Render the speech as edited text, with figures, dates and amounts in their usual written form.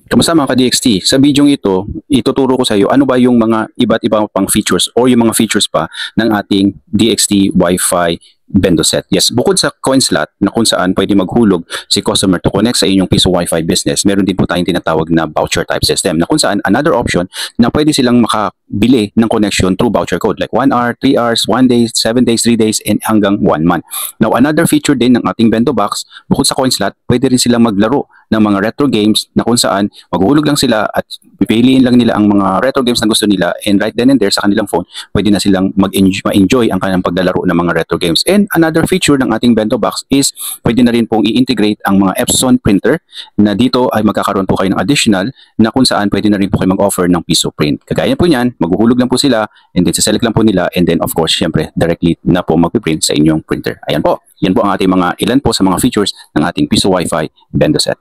Kamusta mga ka-DXT? Sa video ito, ituturo ko sa iyo ano ba yung mga iba't ibang pang features or yung mga features pa ng ating DXT Wi-Fi bendo set. Yes, bukod sa coin slot na kung saan pwede maghulog si customer to connect sa inyong Piso Wi-Fi business, meron din po tayong tinatawag na voucher type system na kung saan another option na pwede silang makabili ng connection through voucher code like 1 hour, 3 hours, 1 day, 7 days, 3 days, and hanggang 1 month. Now, another feature din ng ating bendo box, bukod sa coin slot, pwede rin silang maglaro ng mga retro games na kung saan maghulog lang sila at pipiliin lang nila ang mga retro games na gusto nila, and right then and there sa kanilang phone, pwede na silang ma-enjoy ang kanilang paglalaro ng mga retro games. And another feature ng ating bento box is pwede na rin pong i-integrate ang mga Epson printer na dito ay magkakaroon po kayo ng additional na kung saan pwede na rin po kayo mag-offer ng Piso print. Kagaya po niyan, maghuhulog lang po sila and then sa-select lang po nila, and then of course, syempre, directly na po mag-print sa inyong printer. Ayan po. Yan po ang ating mga ilan po sa mga features ng ating Piso Wi-Fi bendo set.